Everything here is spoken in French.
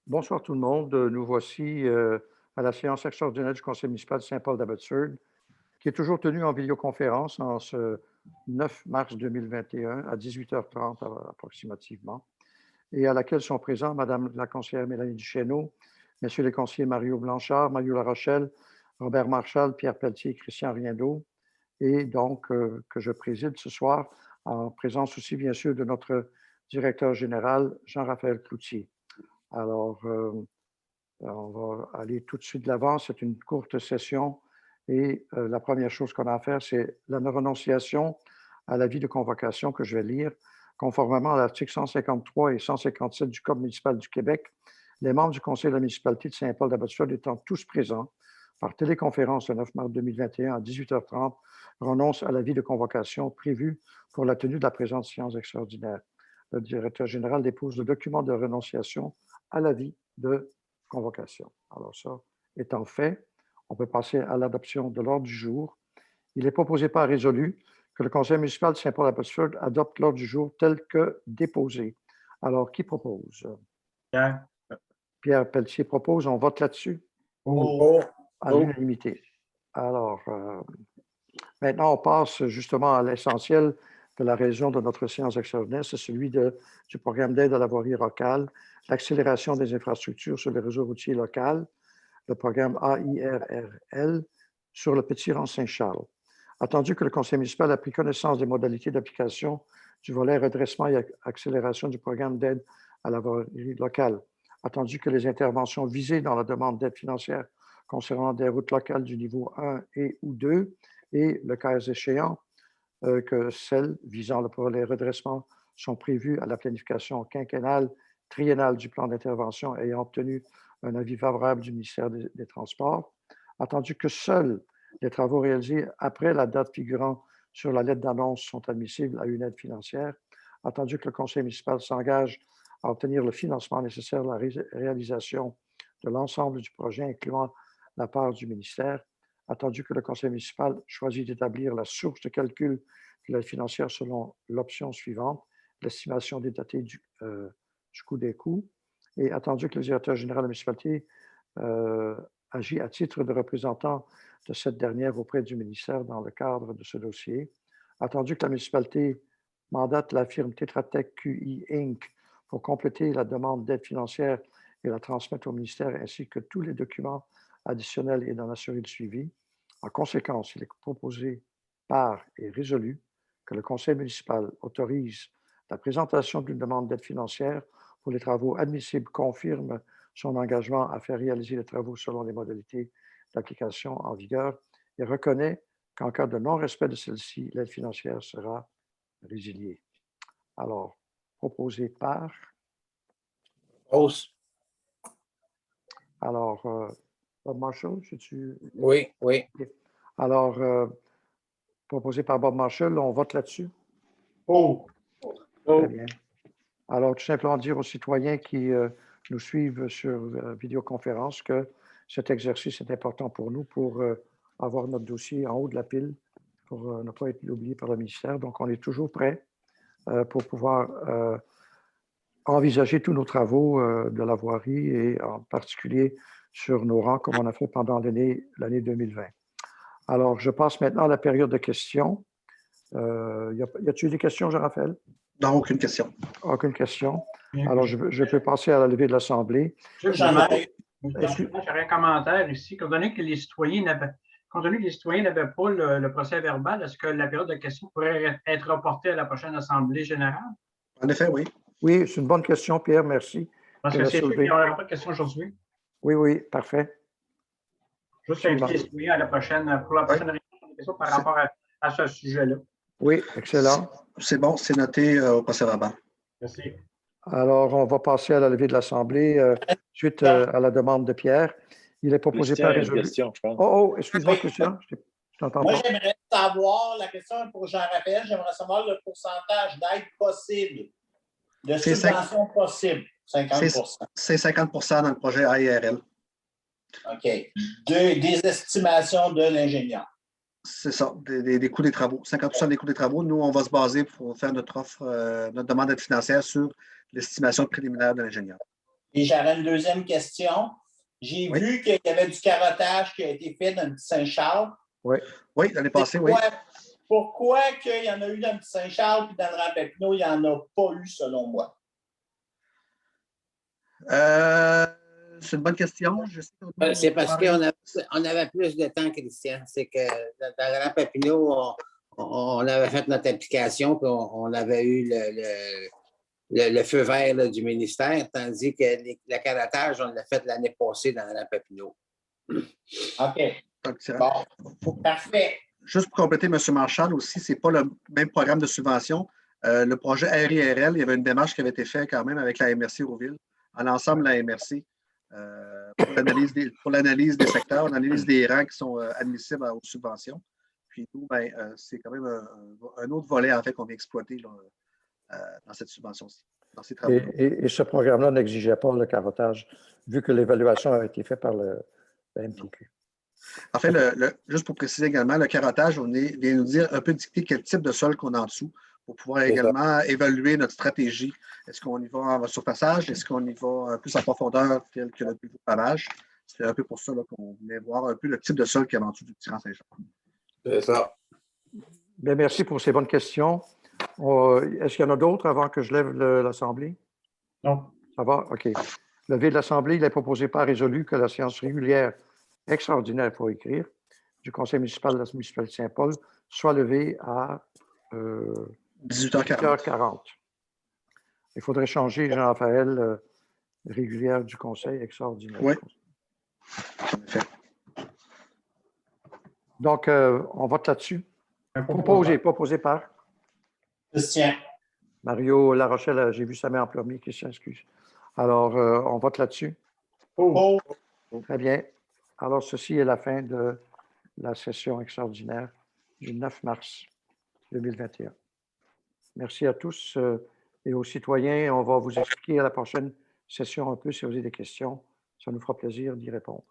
Bonsoir tout le monde. Nous voici à la séance extraordinaire du Conseil municipal de Saint-Paul-d'Abbotsford, qui est toujours tenue en vidéoconférence en ce 9 mars 2021 à 18h30 approximativement, et à laquelle sont présents Madame la conseillère Mélanie Duchesneau, Messieurs les conseillers Mario Blanchard, Mario Larochelle, Robert Marchal, Pierre Pelletier et Christian Riendeau, et donc que je préside ce soir en présence aussi bien sûr de notre directeur général Jean-Raphaël Cloutier. Alors, on va aller tout de suite de l'avant. C'est une courte session et la première chose qu'on a à faire, c'est la renonciation à l'avis de convocation que je vais lire. Conformément à l'article 153 et 157 du Code municipal du Québec, les membres du Conseil de la municipalité de Saint-Paul-d'Abbotsford étant tous présents par téléconférence le 9 mars 2021 à 18h30 renoncent à l'avis de convocation prévu pour la tenue de la présente séance extraordinaire. Le directeur général dépose le document de renonciation à l'avis de convocation. Alors ça étant fait, on peut passer à l'adoption de l'ordre du jour. Il est proposé par résolu que le Conseil municipal de Saint-Paul-d'Abbotsford adopte l'ordre du jour tel que déposé. Alors, qui propose? Pierre. Pierre Pelletier propose. On vote là-dessus? À l'unanimité. Alors, maintenant, on passe justement à l'essentiel de la raison de notre séance extraordinaire, c'est celui du programme d'aide à la voirie locale, l'accélération des infrastructures sur les réseaux routiers locaux, le programme AIRRL sur le Petit Rang Saint-Charles. Attendu que le Conseil municipal a pris connaissance des modalités d'application du volet redressement et accélération du programme d'aide à la voirie locale, attendu que les interventions visées dans la demande d'aide financière concernant des routes locales du niveau 1 et ou 2 et, le cas échéant, que celles visant le volet redressement sont prévues à la planification quinquennale, triennale du plan d'intervention ayant obtenu un avis favorable du ministère des Transports, attendu que seuls les travaux réalisés après la date figurant sur la lettre d'annonce sont admissibles à une aide financière, attendu que le conseil municipal s'engage à obtenir le financement nécessaire à la réalisation de l'ensemble du projet, incluant la part du ministère, attendu que le conseil municipal choisit d'établir la source de calcul de l'aide financière selon l'option suivante, l'estimation dédatée du coût des coûts, et attendu que le directeur général de la municipalité agit à titre de représentant de cette dernière auprès du ministère dans le cadre de ce dossier, attendu que la municipalité mandate la firme Tetra Tech QI Inc. pour compléter la demande d'aide financière et la transmettre au ministère, ainsi que tous les documents additionnels et d'en assurer le suivi. En conséquence, il est proposé par et résolu que le conseil municipal autorise la présentation d'une demande d'aide financière pour les travaux admissibles, confirme son engagement à faire réaliser les travaux selon les modalités d'application en vigueur et reconnaît qu'en cas de non-respect de celle-ci, l'aide financière sera résiliée. Alors, proposé par... Hausse. Alors, Bob Marshall, tu... Oui. Alors, proposé par Bob Marshall, on vote là-dessus? Très bien. Alors, tout simplement dire aux citoyens qui nous suivent sur vidéoconférence que cet exercice est important pour nous pour avoir notre dossier en haut de la pile, pour ne pas être oublié par le ministère. Donc, on est toujours prêt pour pouvoir envisager tous nos travaux de la voirie et en particulier sur nos rangs comme on a fait pendant l'année 2020. Alors, je passe maintenant à la période de questions. Y a-t-il des questions, Jean-Raphaël? Non, aucune question. Aucune question. Alors, je peux passer à la levée de l'Assemblée. J'aurais un commentaire ici. Compte tenu que les citoyens n'avaient pas le procès verbal, est-ce que la période de questions pourrait être reportée à la prochaine Assemblée générale? En effet, oui. Oui, c'est une bonne question, Pierre, merci. Parce que c'est sûr qu'il n'y aura pas de questions aujourd'hui. Oui, parfait. Juste inviter les citoyens pour la prochaine réunion par rapport à ce sujet-là. Oui, excellent. C'est bon, c'est noté au procès verbal. Merci. Alors, on va passer à la levée de l'Assemblée suite à la demande de Pierre. Il est proposé par résolu. Excuse-moi, Christian, je t'entends pas. Moi, j'aimerais savoir, la question pour Jean-Raphaël, j'aimerais savoir le pourcentage d'aide possible, de subvention possible, 50 C'est 50 dans le projet AIRL. OK. Des estimations de l'ingénieur. C'est ça, des coûts des travaux. 50 des coûts des travaux. Nous, on va se baser pour faire notre offre, notre demande d'aide financière sur l'estimation préliminaire de l'ingénieur. Et j'avais une deuxième question. J'ai vu qu'il y avait du carottage qui a été fait dans le Petit-Saint-Charles. Oui, l'année passée, oui. Pourquoi qu'il y en a eu dans le Petit-Saint-Charles puis dans le Rang-Papineau, il n'y en a pas eu, selon moi? C'est une bonne question. C'est parce qu'on avait plus de temps, Christian. C'est que dans le Rang-Papineau, on avait fait notre application puis on avait eu le feu vert là, du ministère, tandis que le carottage, on l'a fait l'année passée dans le Rang-Papineau. OK. Bon, parfait. Juste pour compléter, M. Marchal aussi, ce n'est pas le même programme de subvention. Le projet RIRL, il y avait une démarche qui avait été faite quand même avec la MRC Rouville, à l'ensemble de la MRC, pour l'analyse des secteurs, l'analyse des rangs qui sont admissibles aux subventions. Puis nous, c'est quand même un autre volet, en fait, qu'on vient exploiter là, dans cette subvention-ci, dans ces travaux. Et ce programme-là n'exigeait pas le carottage, vu que l'évaluation a été faite par le MTQ. En fait, juste pour préciser également, le carottage vient nous dire un peu dicter quel type de sol qu'on a en dessous pour pouvoir également évaluer notre stratégie. Est-ce qu'on y va en surfaçage? Est-ce qu'on y va plus en profondeur, tel que le pavage? C'est un peu pour ça qu'on voulait voir un peu le type de sol qu'il y a en dessous du petit Rang-Saint-Charles. C'est ça. Bien, merci pour ces bonnes questions. Est-ce qu'il y en a d'autres avant que je lève l'Assemblée? Non. Ça va? OK. Levé de l'Assemblée, il est proposé par résolu que la séance régulière extraordinaire, il faut écrire, du Conseil municipal de la municipalité de Saint-Paul soit levée à 18h40. Il faudrait changer, Jean-Raphaël, régulière du Conseil extraordinaire. Oui. Donc, on vote là-dessus. Proposé par Christian. Mario Larochelle, j'ai vu sa main en premier. Christian, excuse. Alors, on vote là-dessus. Très bien. Alors, ceci est la fin de la session extraordinaire du 9 mars 2021. Merci à tous et aux citoyens. On va vous expliquer à la prochaine session un peu si vous avez des questions. Ça nous fera plaisir d'y répondre.